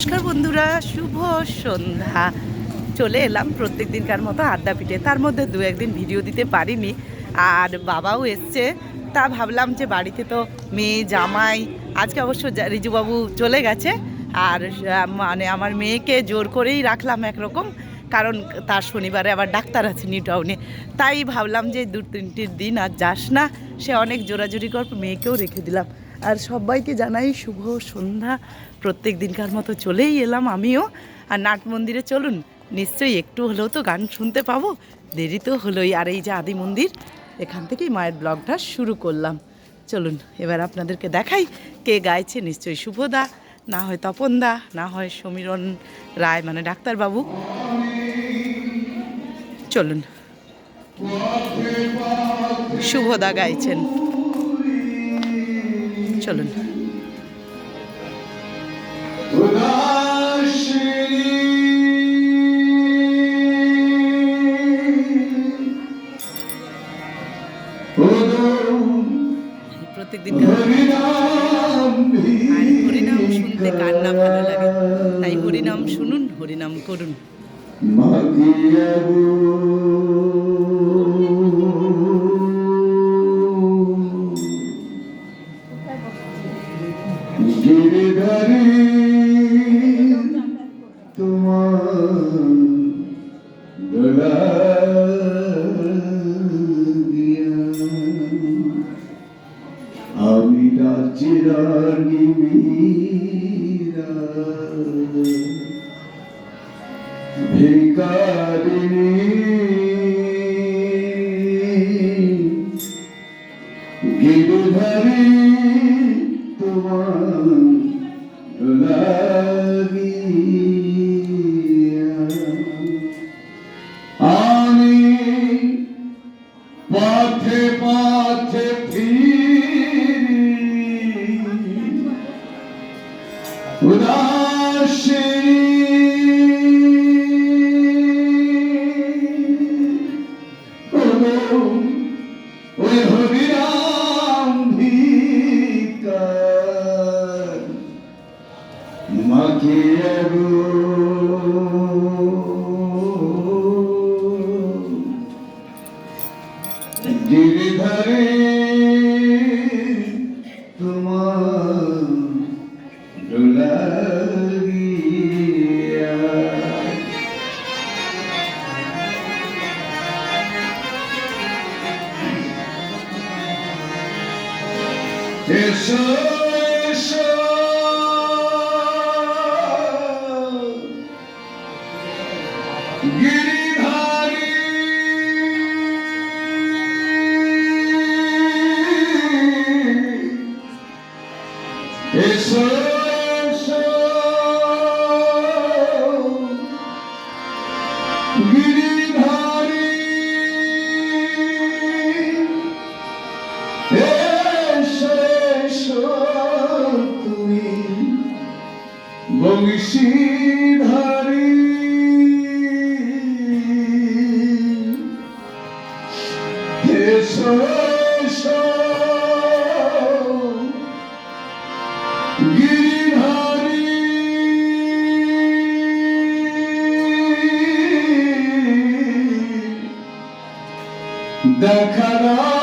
নমস্কার বন্ধুরা, শুভ সন্ধ্যা। চলে এলাম প্রত্যেক দিনকার মতো আড্ডাপিঠে। তার মধ্যে দু একদিন ভিডিও দিতে পারিনি, আর বাবাও এসছে। তা ভাবলাম যে বাড়িতে তো মেয়ে জামাই, আজকে অবশ্য রিজুবাবু চলে গেছে, আর মানে আমার মেয়েকে জোর করেই রাখলাম একরকম, কারণ তার শনিবারে আবার ডাক্তার আছে নিউ টাউনে। তাই ভাবলাম যে 2-3 দিন আর যাস না, সে অনেক জোরাজুরি কর, মেয়েকেও রেখে দিলাম। আর সবাইকে জানাই শুভ সন্ধ্যা। প্রত্যেক দিনকার মতো চলেই এলাম আমিও। আর নাট মন্দিরে চলুন, নিশ্চয়ই একটু হলেও তো গান শুনতে পাবো। দেরি তো হলোই। আর এই যে আদি মন্দির, এখান থেকেই মায়ের ব্লগটা শুরু করলাম। চলুন এবার আপনাদেরকে দেখাই কে গাইছে। নিশ্চয়ই শুভদা, না হয় তপনদা, না হয় সমীরণ রায় মানে ডাক্তারবাবু। চলুন, শুভদা গাইছেন, চলুন। প্রত্যেকদিন আর হরিনাম শুনতে কার না ভালো লাগে, তাই হরিনাম শুনুন, হরিনাম করুন। আমি রাজ্যেরানি মীরা ভিকারিণী গিরিধারী তোমার লাগিয়া আমি পথে পথে ওই হরিরাম ভিকার মাখিয়ে গিরিধারে তোমার ডোলারিয়া এসো এসো গিরিধারী এসো এসো গিরিধারী এসো এসো তুমি বংশীধারী এসো এসো গিরিধারী দেখা দাও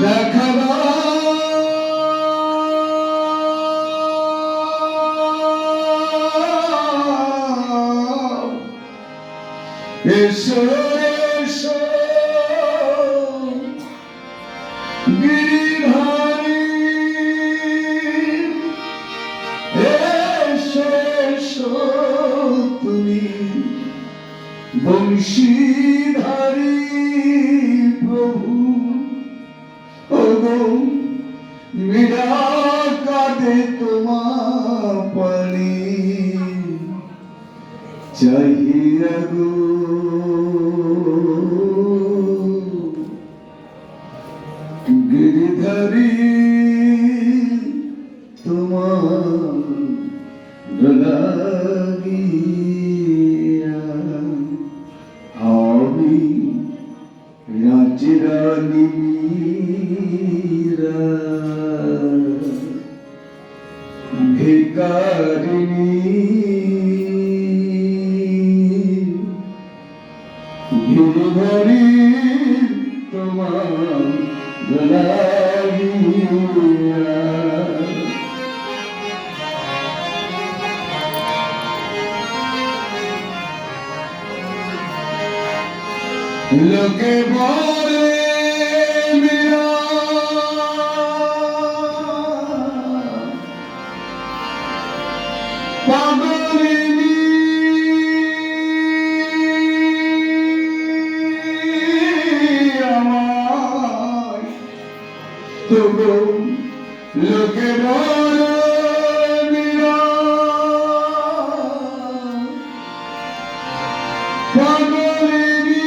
দেখা দাও এসো এসো গিরিধারী এসো এসো তুমি বংশীধারী প্রভু ওগো মীরা কাঁদে তোমার পানি চাহিয়া গো গিরিধারী তোমার লাগিয়া আমি রাজ্যের রানী মীরা ভিকারিণী গিরিধারী তোমার গলাগিয়া লোকে বলে মীরা পাগলিনী আমার তবু লোকে বলে মীরা পাগলিনী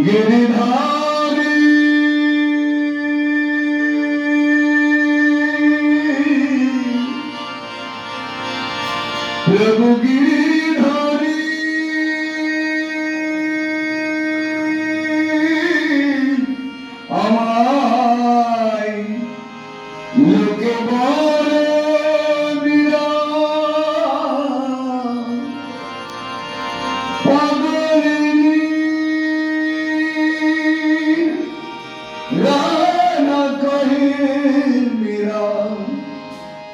गिरिधारी प्रभु गिरिधारी আমায় লোকে বলে মীরা পাগলিনী রানা কহে মীরা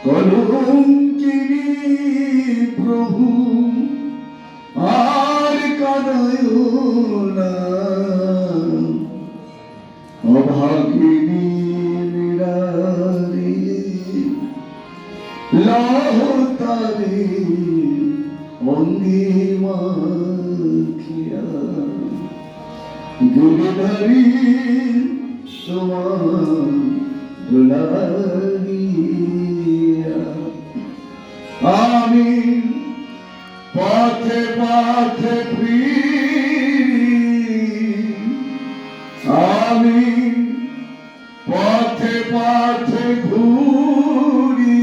কলঙ্কিনী প্রভু আর কাঁদয় না অভাগিনী মীরা রে লাহ তারে অঙ্গে মাখিয়া गिरधरी তোমার দুলারিয়া আমি পথে পথে ফিরি আমি পথে পথে ঘুরি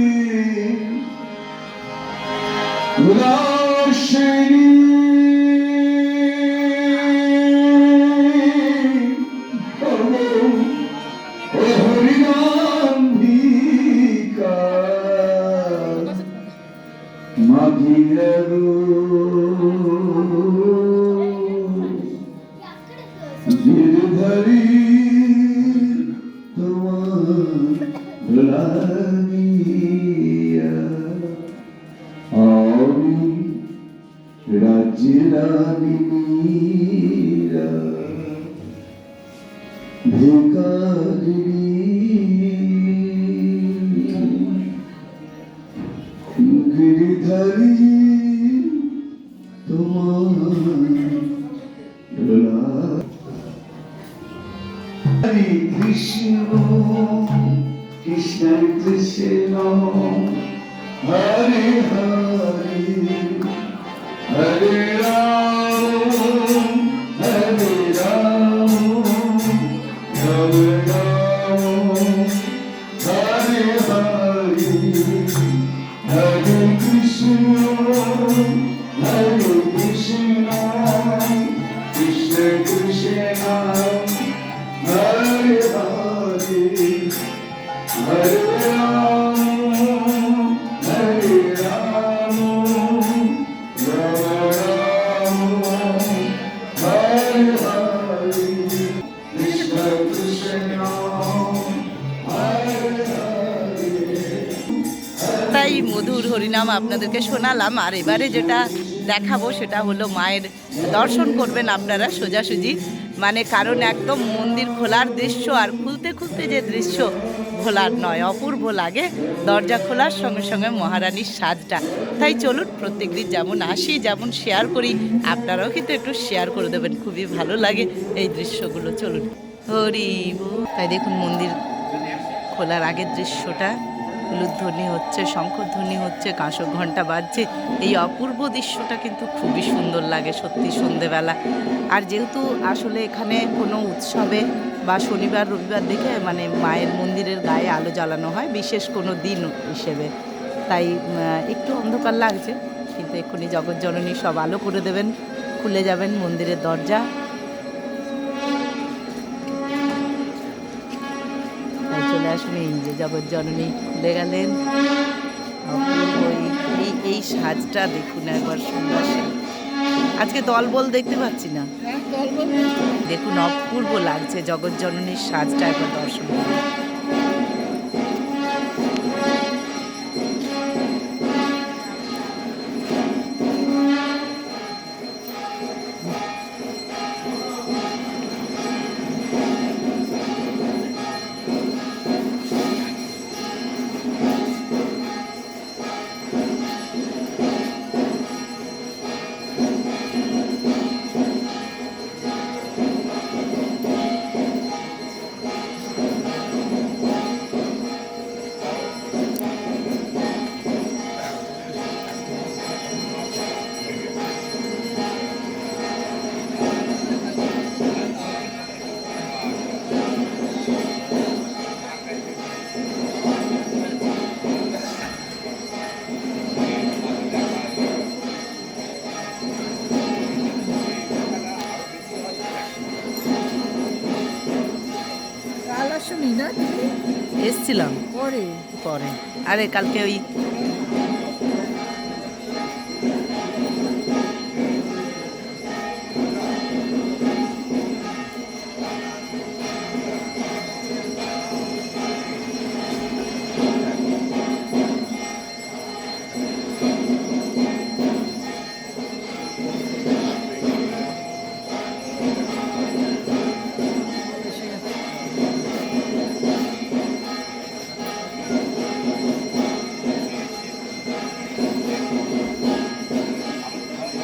উদাসিনী गिरधरी তোমার দুলারিয়া আমি রাজ্যে রানী মীরা ভিকারিণী गिरिधारी তোমার হরে কৃষ্ণ কৃষ্ণ কৃষ্ণ হরে হরে হরে রাম হরে Ram Ram Ram Hare Hare Hare Krishna Krishna Krishna Hare Hare, Hare Ram, Hare Ram, Ram Ram, Hare Hare, Krishna Krishna, Hare Hare. তাই মধুর হরিনাম আপনাদেরকে শোনালাম। আর এবারে যেটা দেখাবো সেটা হলো মায়ের দর্শন করবেন আপনারা সোজাসুজি, মানে কারণ একদম মন্দির খোলার দৃশ্য আর খুলতে খুলতে যে দৃশ্য ভোলার নয়, অপূর্ব লাগে। দরজা খোলার সঙ্গে সঙ্গে মহারানীর সাজটা। তাই চলুন প্রত্যেকদিন যেমন আসি, যেমন শেয়ার করি, আপনারাও কিন্তু একটু শেয়ার করে দেবেন, খুবই ভালো লাগে এই দৃশ্যগুলো। চলুন হরি বল। তাই দেখুন মন্দির খোলার আগের দৃশ্যটা, উলুধ্বনি হচ্ছে, শঙ্খধ্বনি হচ্ছে, কাঁসর ঘণ্টা বাজছে। এই অপূর্ব দৃশ্যটা কিন্তু খুবই সুন্দর লাগে সত্যি সন্ধেবেলা। আর যেহেতু আসলে এখানে কোনো উৎসবে বা শনিবার রবিবার দেখে মানে মায়ের মন্দিরের গায়ে আলো জ্বালানো হয় বিশেষ কোনো দিন হিসেবে, তাই একটু অন্ধকার লাগছে। কিন্তু এক্ষুনি জগৎজননী সব আলো করে দেবেন, খুলে যাবেন মন্দিরের দরজা। তাই চলে আসুন, এই যে জগৎজননী খুলে গেলেন। অপূর্ব এই সাজটা দেখুন একবার, সুন্দর সাজ। আজকে দলবল দেখতে পাচ্ছি না, দেখুন অপূর্ব লাগছে জগৎজননীর সাজটা, একবার দর্শন করুন। এসছিলাম পরে পরে, আরে কালকে ওই